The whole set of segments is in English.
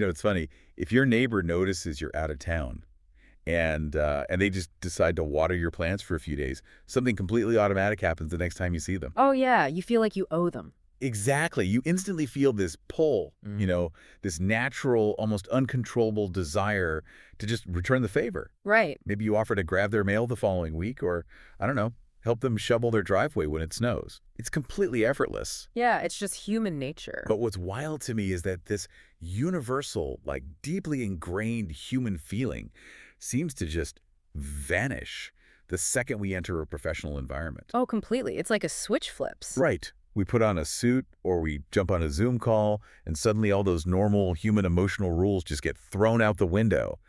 It's funny. If your neighbor notices you're out of town and they just decide to water your plants for a few days, something completely automatic happens the next time you see them. Oh, yeah. You feel like you owe them. Exactly. You instantly feel this pull, this natural, almost uncontrollable desire to just return the favor. Right. Maybe you offer to grab their mail the following week or, I don't know, help them shovel their driveway when it snows. It's completely effortless. Yeah, it's just human nature. But what's wild to me is that this universal, deeply ingrained human feeling seems to just vanish the second we enter a professional environment. Oh, completely. It's like a switch flips. Right. We put on a suit or we jump on a Zoom call, and suddenly all those normal human emotional rules just get thrown out the window.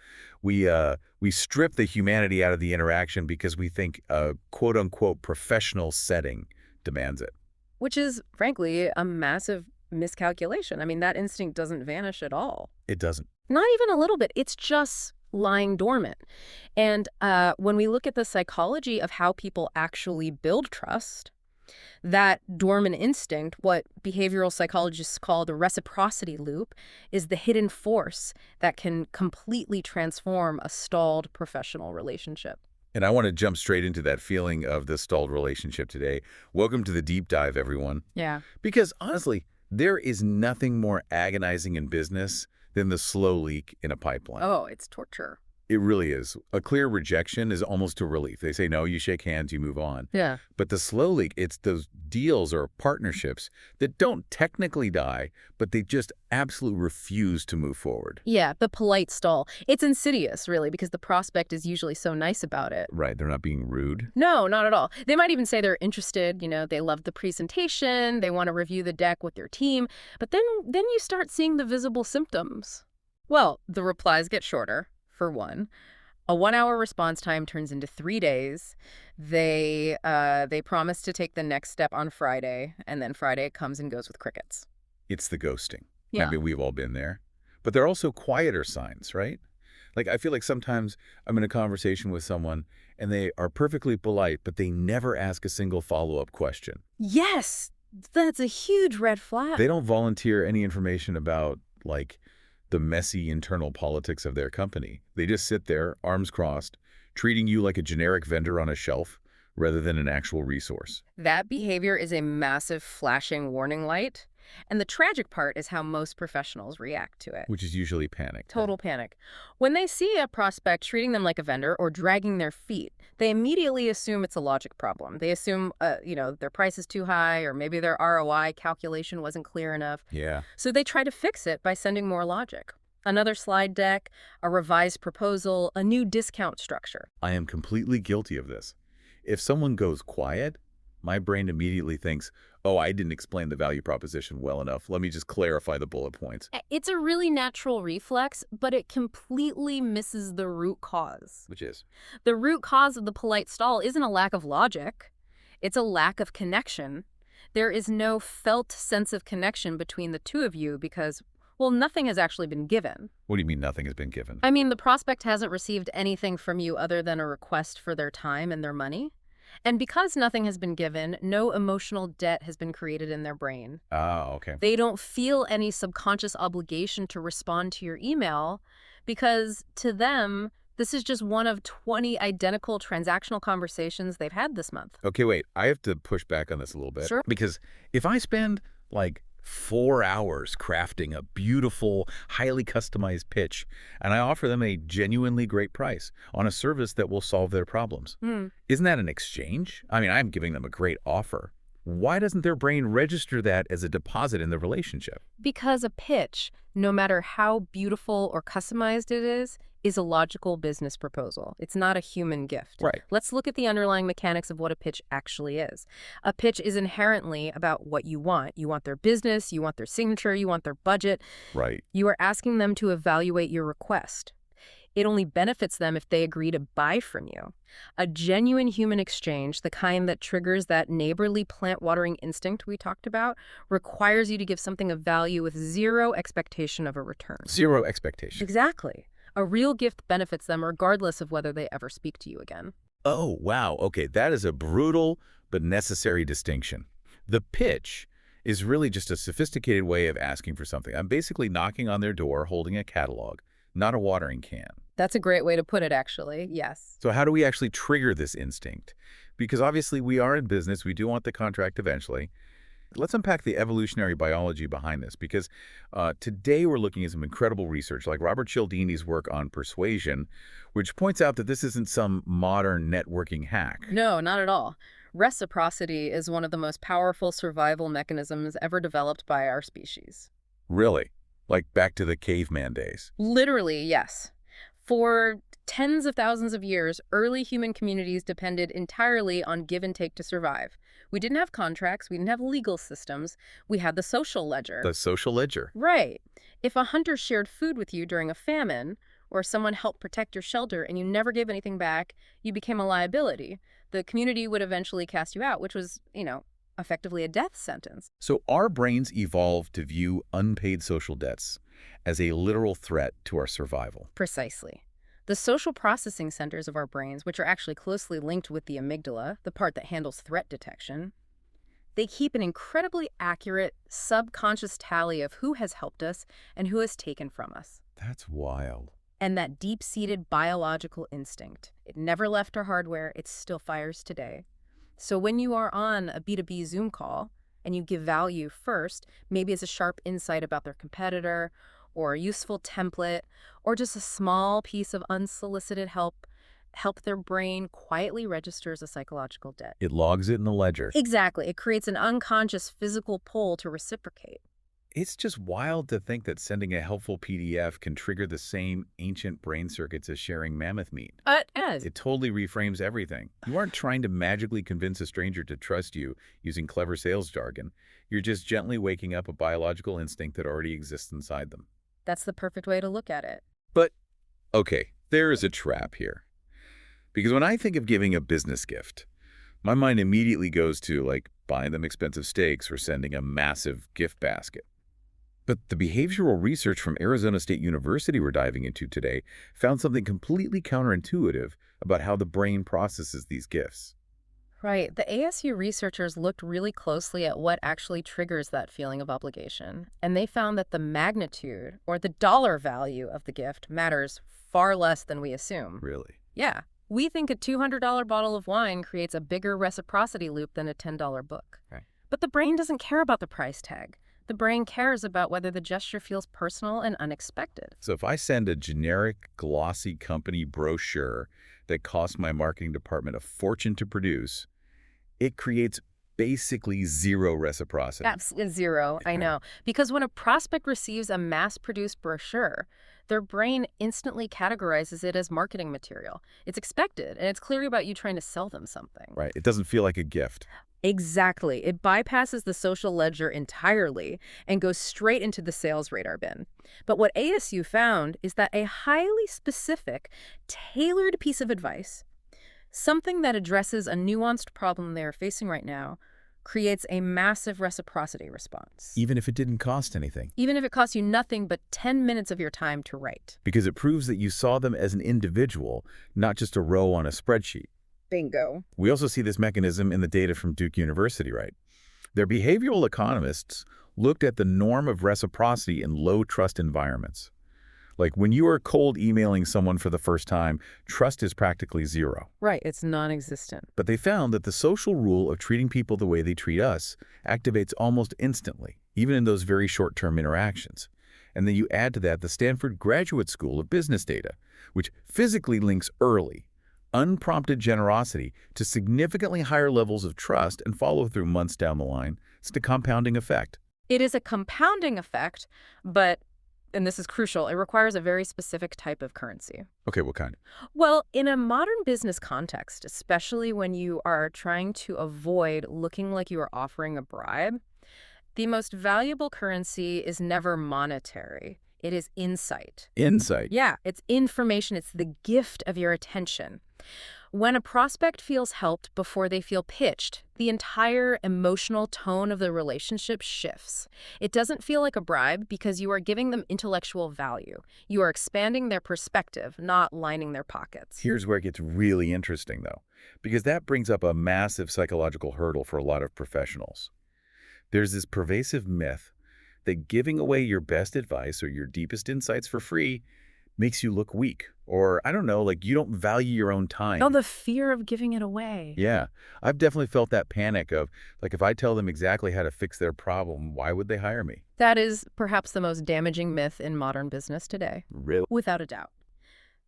We strip the humanity out of the interaction because we think a quote-unquote professional setting demands it. Which is, frankly, a massive miscalculation. I mean, that instinct doesn't vanish at all. It doesn't. Not even a little bit. It's just lying dormant. And when we look at the psychology of how people actually build trust, that dormant instinct, what behavioral psychologists call the reciprocity loop, is the hidden force that can completely transform a stalled professional relationship. And I want to jump straight into that feeling of the stalled relationship today. Welcome to the deep dive, everyone. Yeah. Because honestly, there is nothing more agonizing in business than the slow leak in a pipeline. Oh, it's torture. It really is. A clear rejection is almost a relief. They say no, you shake hands, you move on. Yeah. But the slow leak, it's those deals or partnerships that don't technically die, but they just absolutely refuse to move forward. Yeah, the polite stall. It's insidious, really, because the prospect is usually so nice about it. Right, they're not being rude. No, not at all. They might even say they're interested, they love the presentation, they want to review the deck with their team, but then you start seeing the visible symptoms. Well, the replies get shorter. For one, a 1-hour response time turns into 3 days. They promise to take the next step on Friday, and then Friday comes and goes with crickets. It's the ghosting. Yeah. I mean, we've all been there. But there are also quieter signs, right? I feel like sometimes I'm in a conversation with someone, and they are perfectly polite, but they never ask a single follow-up question. Yes, that's a huge red flag. They don't volunteer any information about, the messy internal politics of their company. They just sit there, arms crossed, treating you like a generic vendor on a shelf rather than an actual resource. That behavior is a massive flashing warning light. And the tragic part is how most professionals react to it. Which is usually panic. Total panic. When they see a prospect treating them like a vendor or dragging their feet, they immediately assume it's a logic problem. They assume, their price is too high, or maybe their ROI calculation wasn't clear enough. Yeah. So they try to fix it by sending more logic. Another slide deck, a revised proposal, a new discount structure. I am completely guilty of this. If someone goes quiet, my brain immediately thinks, oh, I didn't explain the value proposition well enough. Let me just clarify the bullet points. It's a really natural reflex, but it completely misses the root cause. Which is? The root cause of the polite stall isn't a lack of logic. It's a lack of connection. There is no felt sense of connection between the two of you because, well, nothing has actually been given. What do you mean nothing has been given? I mean, the prospect hasn't received anything from you other than a request for their time and their money. And because nothing has been given, no emotional debt has been created in their brain. Ah, okay. They don't feel any subconscious obligation to respond to your email because, to them, this is just one of 20 identical transactional conversations they've had this month. Okay, wait. I have to push back on this a little bit. Sure. Because if I spend, 4 hours crafting a beautiful, highly customized pitch, and I offer them a genuinely great price on a service that will solve their problems. Isn't that an exchange? I mean, I'm giving them a great offer. Why doesn't their brain register that as a deposit in the relationship? Because a pitch, no matter how beautiful or customized it is a logical business proposal. It's not a human gift. Right. Let's look at the underlying mechanics of what a pitch actually is. A pitch is inherently about what you want. You want their business, you want their signature, you want their budget. Right. You are asking them to evaluate your request. It only benefits them if they agree to buy from you. A genuine human exchange, the kind that triggers that neighborly plant-watering instinct we talked about, requires you to give something of value with zero expectation of a return. Zero expectation. Exactly. A real gift benefits them regardless of whether they ever speak to you again. Oh, wow. Okay, that is a brutal but necessary distinction. The pitch is really just a sophisticated way of asking for something. I'm basically knocking on their door holding a catalog, not a watering can. That's a great way to put it, actually. Yes. So how do we actually trigger this instinct? Because obviously we are in business, we do want the contract eventually. Let's unpack the evolutionary biology behind this, because today we're looking at some incredible research, like Robert Cialdini's work on persuasion, which points out that this isn't some modern networking hack. No, not at all. Reciprocity is one of the most powerful survival mechanisms ever developed by our species. Really? Like back to the caveman days. Literally, yes. For tens of thousands of years, early human communities depended entirely on give and take to survive. We didn't have contracts, we didn't have legal systems, we had the social ledger. The social ledger. Right. If a hunter shared food with you during a famine, or someone helped protect your shelter and you never gave anything back, you became a liability. The community would eventually cast you out, which was, effectively a death sentence. So our brains evolved to view unpaid social debts as a literal threat to our survival. Precisely. The social processing centers of our brains, which are actually closely linked with the amygdala, the part that handles threat detection, they keep an incredibly accurate subconscious tally of who has helped us and who has taken from us. That's wild. And that deep-seated biological instinct, it never left our hardware, it still fires today. So when you are on a B2B Zoom call and you give value first, maybe it's a sharp insight about their competitor, or a useful template, or just a small piece of unsolicited help their brain quietly registers a psychological debt. It logs it in the ledger. Exactly. It creates an unconscious physical pull to reciprocate. It's just wild to think that sending a helpful PDF can trigger the same ancient brain circuits as sharing mammoth meat. It totally reframes everything. You aren't trying to magically convince a stranger to trust you using clever sales jargon. You're just gently waking up a biological instinct that already exists inside them. That's the perfect way to look at it. But, okay, there is a trap here. Because when I think of giving a business gift, my mind immediately goes to, like, buying them expensive steaks or sending a massive gift basket. But the behavioral research from Arizona State University we're diving into today found something completely counterintuitive about how the brain processes these gifts. Right. The ASU researchers looked really closely at what actually triggers that feeling of obligation, and they found that the magnitude, or the dollar value of the gift, matters far less than we assume. Really? Yeah. We think a $200 bottle of wine creates a bigger reciprocity loop than a $10 book. Right. But the brain doesn't care about the price tag. The brain cares about whether the gesture feels personal and unexpected. So if I send a generic, glossy company brochure that costs my marketing department a fortune to produce, it creates basically zero reciprocity. Absolutely zero, I know. Because when a prospect receives a mass-produced brochure, their brain instantly categorizes it as marketing material. It's expected, and it's clearly about you trying to sell them something. Right. It doesn't feel like a gift. Exactly. It bypasses the social ledger entirely and goes straight into the sales radar bin. But what ASU found is that a highly specific, tailored piece of advice, something that addresses a nuanced problem they're facing right now, creates a massive reciprocity response. Even if it didn't cost anything. Even if it costs you nothing but 10 minutes of your time to write. Because it proves that you saw them as an individual, not just a row on a spreadsheet. Bingo. We also see this mechanism in the data from Duke University, right? Their behavioral economists looked at the norm of reciprocity in low-trust environments. Like when you are cold emailing someone for the first time, trust is practically zero. Right, it's non-existent. But they found that the social rule of treating people the way they treat us activates almost instantly, even in those very short-term interactions. And then you add to that the Stanford Graduate School of Business data, which physically links early, unprompted generosity to significantly higher levels of trust and follow-through months down the line. It's the compounding effect. It is a compounding effect, but, and this is crucial, it requires a very specific type of currency. Okay, what kind? Well, in a modern business context, especially when you are trying to avoid looking like you are offering a bribe, the most valuable currency is never monetary. It is insight. Insight. Yeah, it's information. It's the gift of your attention. When a prospect feels helped before they feel pitched, the entire emotional tone of the relationship shifts. It doesn't feel like a bribe because you are giving them intellectual value. You are expanding their perspective, not lining their pockets. Here's where it gets really interesting, though, because that brings up a massive psychological hurdle for a lot of professionals. There's this pervasive myth that giving away your best advice or your deepest insights for free makes you look weak. Or, I don't know, like you don't value your own Oh, time. the fear of giving it away. Yeah, I've definitely felt that panic of, like, if I tell them exactly how to fix their problem, why would they hire me? That is perhaps the most damaging myth in modern business today, Really? without a doubt.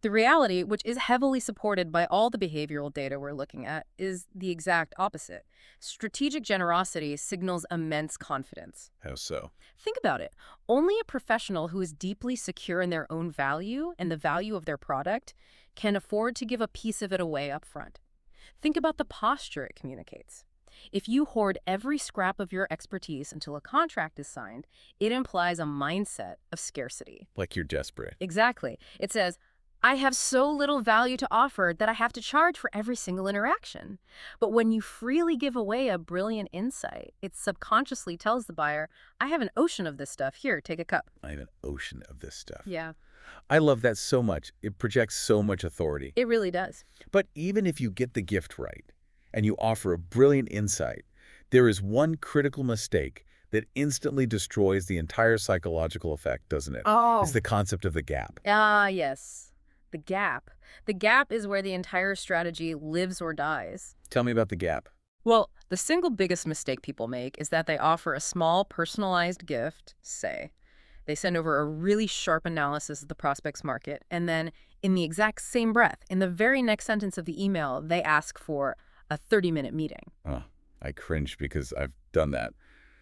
The reality, which is heavily supported by all the behavioral data we're looking at, is the exact opposite. Strategic generosity signals immense confidence. How so? Think about it. Only a professional who is deeply secure in their own value and the value of their product can afford to give a piece of it away up front. Think about the posture it communicates. If you hoard every scrap of your expertise until a contract is signed, it implies a mindset of scarcity. Like you're desperate. Exactly. It says, I have so little value to offer that I have to charge for every single interaction. But when you freely give away a brilliant insight, it subconsciously tells the buyer, I have an ocean of this stuff. Here, take a cup. I have an ocean of this stuff. Yeah, I love that so much. It projects so much authority. it really does. But even if you get the gift right and you offer a brilliant insight, there is one critical mistake that instantly destroys the entire psychological effect, doesn't it? Oh. It's the concept of the gap. Ah, yes. The gap. The gap is where the entire strategy lives or dies. Tell me about the gap. Well, the single biggest mistake people make is that they offer a small personalized gift, say. They send over a really sharp analysis of the prospect's market, and then in the exact same breath, in the very next sentence of the email, they ask for a 30-minute meeting. Oh, I cringe because I've done that.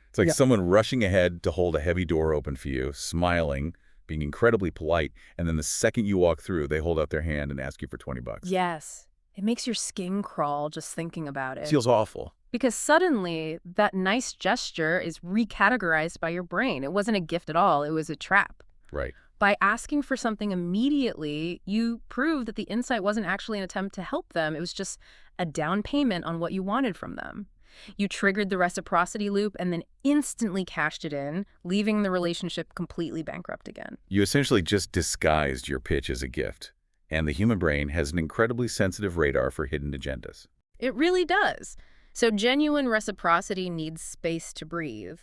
It's like someone rushing ahead to hold a heavy door open for you, smiling, being incredibly polite, and then the second you walk through, they hold out their hand and ask you for 20 bucks. Yes. It makes your skin crawl just thinking about it. Feels awful. Because suddenly, that nice gesture is recategorized by your brain. It wasn't a gift at all. It was a trap. Right. By asking for something immediately, you prove that the insight wasn't actually an attempt to help them. It was just a down payment on what you wanted from them. You triggered the reciprocity loop and then instantly cashed it in, leaving the relationship completely bankrupt again. You essentially just disguised your pitch as a gift, and the human brain has an incredibly sensitive radar for hidden agendas. It really does. So genuine reciprocity needs space to breathe.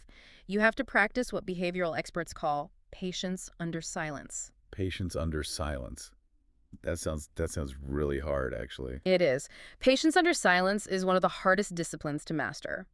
You have to practice what behavioral experts call patience under silence. Patience under silence. That sounds really hard, actually. It is. Patience under silence is one of the hardest disciplines to master.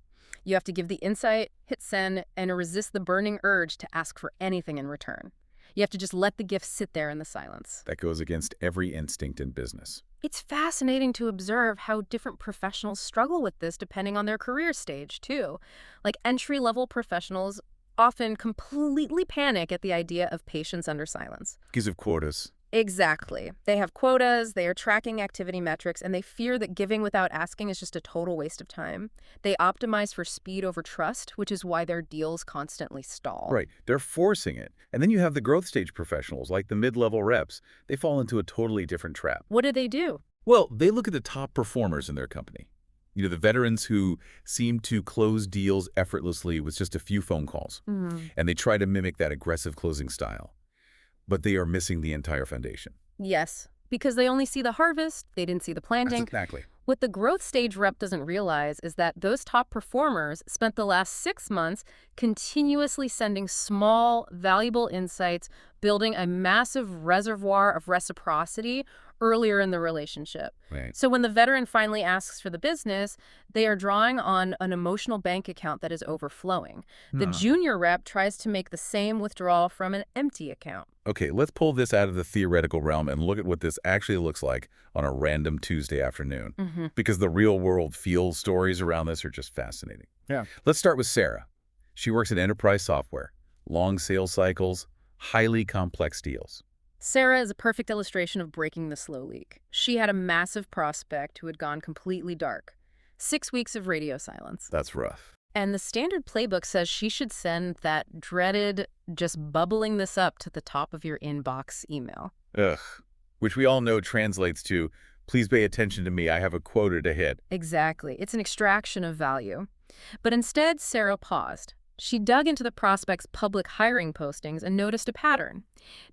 You have to give the insight, hit send, and resist the burning urge to ask for anything in return. You have to just let the gift sit there in the silence. That goes against every instinct in business. It's fascinating to observe how different professionals struggle with this depending on their career stage, too. Like entry-level professionals often completely panic at the idea of patience under silence. Because of quotas. Exactly. They have quotas, they are tracking activity metrics, and they fear that giving without asking is just a total waste of time. They optimize for speed over trust, which is why their deals constantly stall. Right. They're forcing it. And then you have the growth stage professionals, like the mid-level reps. They fall into a totally different trap. What do they do? Well, they look at the top performers in their company. You know, the veterans who seem to close deals effortlessly with just a few phone calls. And they try to mimic that aggressive closing style. But they are missing the entire foundation. Yes, because they only see the harvest, they didn't see the planting. Exactly. What the growth stage rep doesn't realize is that those top performers spent the last 6 months continuously sending small, valuable insights, building a massive reservoir of reciprocity earlier in the relationship. Right. So when the veteran finally asks for the business, they are drawing on an emotional bank account that is overflowing. The junior rep tries to make the same withdrawal from an empty account. Okay, let's pull this out of the theoretical realm and look at what this actually looks like on a random Tuesday afternoon. Because the real-world field stories around this are just fascinating. Yeah. Let's start with Sarah. She works at enterprise software. Long sales cycles, highly complex deals. Sarah is a perfect illustration of breaking the slow leak. She had a massive prospect who had gone completely dark. 6 weeks of radio silence. That's rough. And the standard playbook says she should send that dreaded, just bubbling this up to the top of your inbox email. Ugh. Which we all know translates to, please pay attention to me, I have a quota to hit. Exactly. It's an extraction of value. But instead, Sarah paused. She dug into the prospect's public hiring postings and noticed a pattern.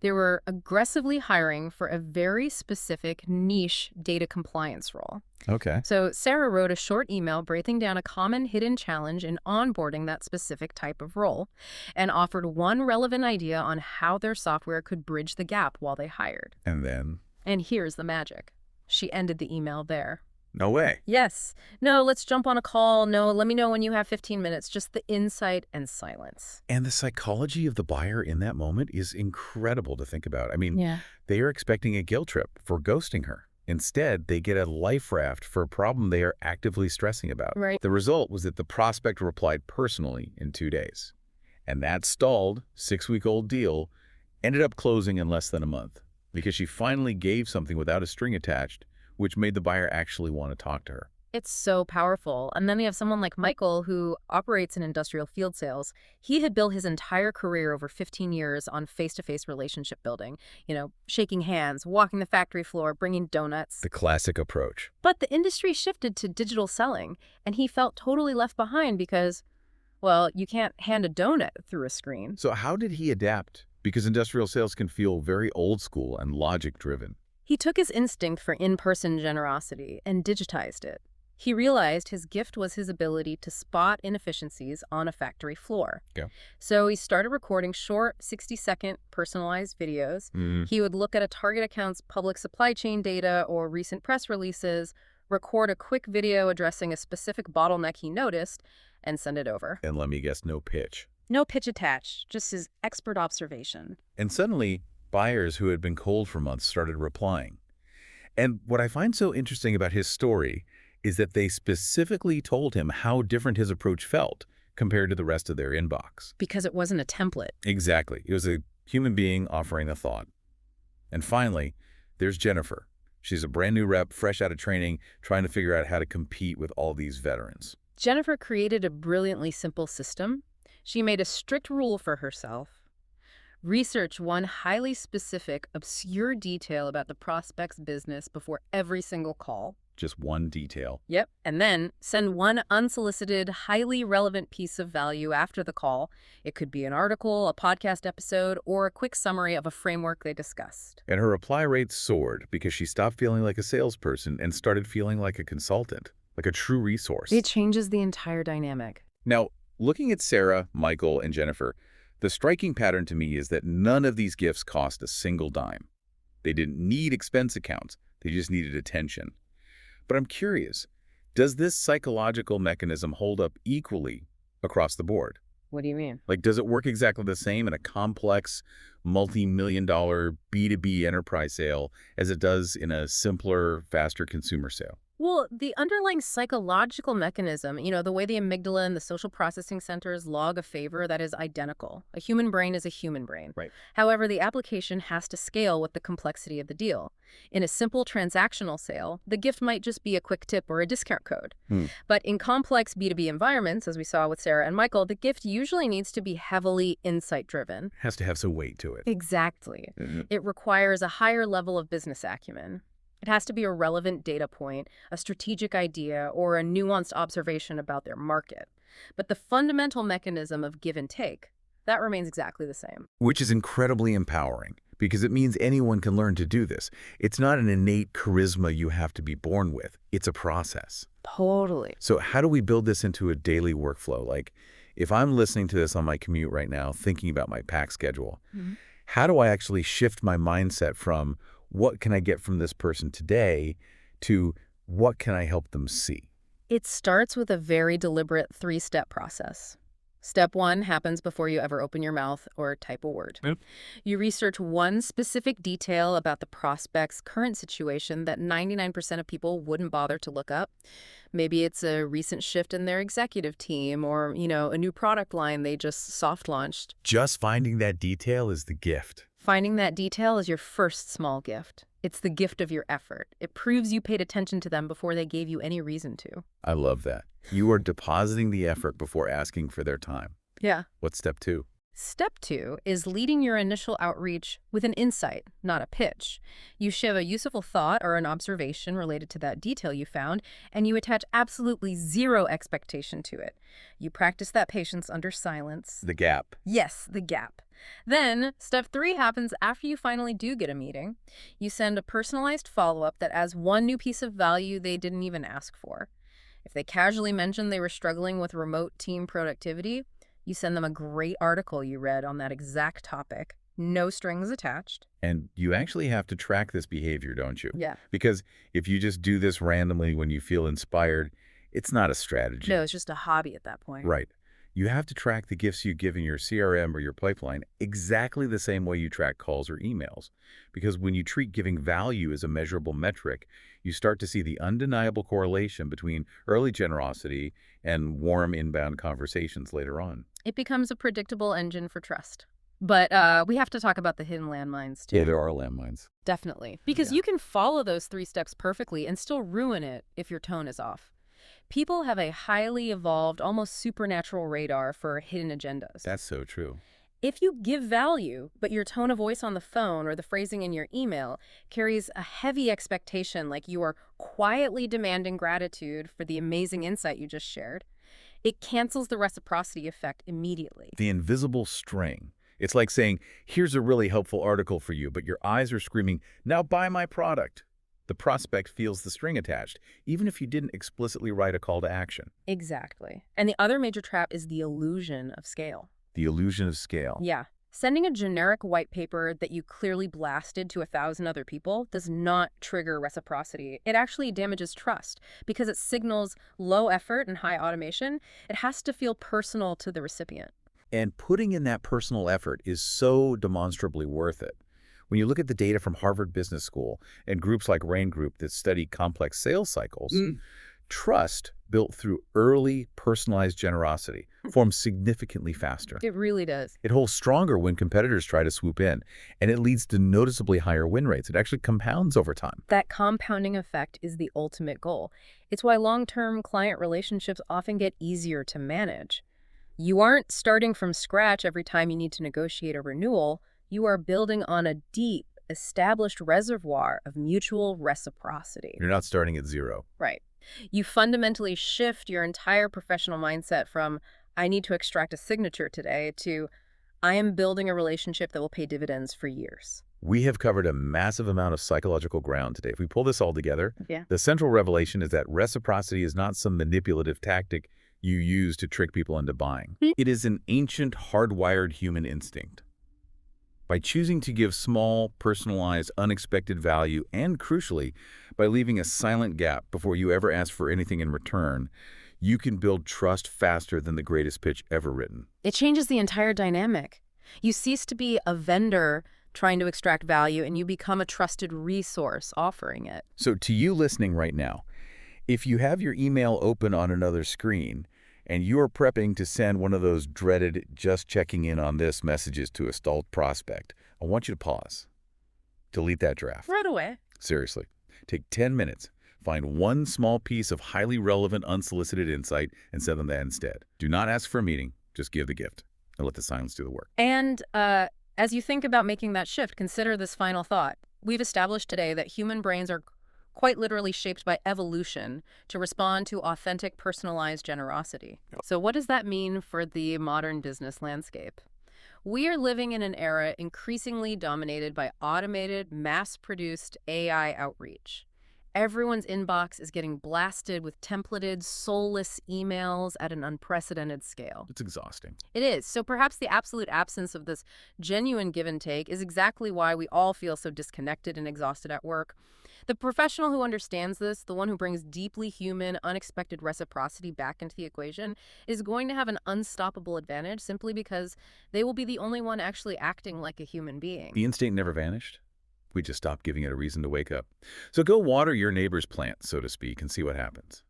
They were aggressively hiring for a very specific niche data compliance role. Okay. So Sarah wrote a short email breaking down a common hidden challenge in onboarding that specific type of role and offered one relevant idea on how their software could bridge the gap while they hired. And then? And here's the magic. She ended the email there. No way. Yes. No, let's jump on a call. No, let me know when you have 15 minutes. Just the insight and silence. And the psychology of the buyer in that moment is incredible to think about. I mean, Yeah. they are expecting a guilt trip for ghosting her. Instead, they get a life raft for a problem they are actively stressing about. Right. The result was that the prospect replied personally in 2 days. And that stalled 6-week-old deal ended up closing in less than a month because she finally gave something without a string attached, which made the buyer actually want to talk to her. It's so powerful. And then you have someone like Michael who operates in industrial field sales. He had built his entire career over 15 years on face-to-face relationship building, shaking hands, walking the factory floor, bringing donuts. The classic approach. But the industry shifted to digital selling, and he felt totally left behind because, well, you can't hand a donut through a screen. So how did he adapt? Because industrial sales can feel very old school and logic-driven. He took his instinct for in-person generosity and digitized it. He realized his gift was his ability to spot inefficiencies on a factory floor. Yeah. So he started recording short, 60-second personalized videos. He would look at a target account's public supply chain data or recent press releases, record a quick video addressing a specific bottleneck he noticed, and send it over. And let me guess, no pitch. No pitch attached, just his expert observation. And suddenly, buyers who had been cold for months started replying. And what I find so interesting about his story is that they specifically told him how different his approach felt compared to the rest of their inbox. Because it wasn't a template. Exactly. It was a human being offering a thought. And finally, there's Jennifer. She's a brand new rep, fresh out of training, trying to figure out how to compete with all these veterans. Jennifer created a brilliantly simple system. She made a strict rule for herself. Research one highly specific, obscure detail about the prospect's business before every single call. Just one detail. Yep. And then send one unsolicited, highly relevant piece of value after the call. It could be an article, a podcast episode, or a quick summary of a framework they discussed. And her reply rate soared because she stopped feeling like a salesperson and started feeling like a consultant, like a true resource. It changes the entire dynamic. Now, looking at Sarah, Michael, and Jennifer, the striking pattern to me is that none of these gifts cost a single dime. They didn't need expense accounts. They just needed attention. But I'm curious, does this psychological mechanism hold up equally across the board? What do you mean? Like, does it work exactly the same in a complex, multi-million-dollar B2B enterprise sale as it does in a simpler, faster consumer sale? Well, the underlying psychological mechanism, the way the amygdala and the social processing centers log a favor, that is identical. A human brain is a human brain. Right. However, the application has to scale with the complexity of the deal. In a simple transactional sale, the gift might just be a quick tip or a discount code. But in complex B2B environments, as we saw with Sarah and Michael, the gift usually needs to be heavily insight-driven. Has to have some weight to it. Exactly. It requires a higher level of business acumen. It has to be a relevant data point, a strategic idea, or a nuanced observation about their market. But the fundamental mechanism of give and take, that remains exactly the same. Which is incredibly empowering because it means anyone can learn to do this. It's not an innate charisma you have to be born with. It's a process. Totally. So how do we build this into a daily workflow? Like, if I'm listening to this on my commute right now, thinking about my pack schedule, how do I actually shift my mindset from what can I get from this person today to what can I help them see? It starts with a very deliberate 3-step process. Step 1 happens before you ever open your mouth or type a word. Yep. You research one specific detail about the prospect's current situation that 99% of people wouldn't bother to look up. Maybe it's a recent shift in their executive team or, a new product line they just soft launched. Just finding that detail is the gift. Finding that detail is your first small gift. It's the gift of your effort. It proves you paid attention to them before they gave you any reason to. I love that. You are depositing the effort before asking for their time. Yeah. What's step 2? Step 2 is leading your initial outreach with an insight, not a pitch. You share a useful thought or an observation related to that detail you found, and you attach absolutely zero expectation to it. You practice that patience under silence. The gap. Yes, the gap. Then, step 3 happens after you finally do get a meeting. You send a personalized follow-up that adds one new piece of value they didn't even ask for. If they casually mentioned they were struggling with remote team productivity, you send them a great article you read on that exact topic. No strings attached. And you actually have to track this behavior, don't you? Yeah. Because if you just do this randomly when you feel inspired, it's not a strategy. No, it's just a hobby at that point. Right. You have to track the gifts you give in your CRM or your pipeline exactly the same way you track calls or emails. Because when you treat giving value as a measurable metric, you start to see the undeniable correlation between early generosity and warm inbound conversations later on. It becomes a predictable engine for trust. But we have to talk about the hidden landmines, too. Yeah, there are landmines. Definitely. Because you can follow those 3 steps perfectly and still ruin it if your tone is off. People have a highly evolved, almost supernatural radar for hidden agendas. That's so true. If you give value, but your tone of voice on the phone or the phrasing in your email carries a heavy expectation, like you are quietly demanding gratitude for the amazing insight you just shared, it cancels the reciprocity effect immediately. The invisible string. It's like saying, here's a really helpful article for you, but your eyes are screaming, now buy my product. The prospect feels the string attached, even if you didn't explicitly write a call to action. Exactly. And the other major trap is the illusion of scale. The illusion of scale. Yeah. Sending a generic white paper that you clearly blasted to 1,000 other people does not trigger reciprocity. It actually damages trust because it signals low effort and high automation. It has to feel personal to the recipient. And putting in that personal effort is so demonstrably worth it. When you look at the data from Harvard Business School and groups like Rain Group that study complex sales cycles, trust built through early personalized generosity forms significantly faster. It really does. It holds stronger when competitors try to swoop in, and it leads to noticeably higher win rates. It actually compounds over time. That compounding effect is the ultimate goal. It's why long-term client relationships often get easier to manage. You aren't starting from scratch every time you need to negotiate a renewal. You are building on a deep, established reservoir of mutual reciprocity. You're not starting at zero. Right. You fundamentally shift your entire professional mindset from, I need to extract a signature today, to, I am building a relationship that will pay dividends for years. We have covered a massive amount of psychological ground today. If we pull this all together, Yeah. the central revelation is that reciprocity is not some manipulative tactic you use to trick people into buying. It is an ancient, hardwired human instinct. By choosing to give small, personalized, unexpected value, and crucially, by leaving a silent gap before you ever ask for anything in return, you can build trust faster than the greatest pitch ever written. It changes the entire dynamic. You cease to be a vendor trying to extract value, and you become a trusted resource offering it. So to you listening right now, if you have your email open on another screen, and you're prepping to send one of those dreaded just checking in on this messages to a stalled prospect, I want you to pause. Delete that draft. Right away. Seriously. Take 10 minutes. Find one small piece of highly relevant, unsolicited insight and send them that instead. Do not ask for a meeting. Just give the gift and let the silence do the work. And as you think about making that shift, consider this final thought. We've established today that human brains are quite literally shaped by evolution to respond to authentic, personalized generosity. So what does that mean for the modern business landscape? We are living in an era increasingly dominated by automated, mass-produced AI outreach. Everyone's inbox is getting blasted with templated, soulless emails at an unprecedented scale. It's exhausting. It is. So perhaps the absolute absence of this genuine give and take is exactly why we all feel so disconnected and exhausted at work. The professional who understands this, the one who brings deeply human, unexpected reciprocity back into the equation, is going to have an unstoppable advantage simply because they will be the only one actually acting like a human being. The instinct never vanished. We just stopped giving it a reason to wake up. So go water your neighbor's plant, so to speak, and see what happens.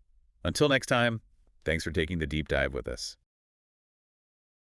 Until next time, thanks for taking the deep dive with us.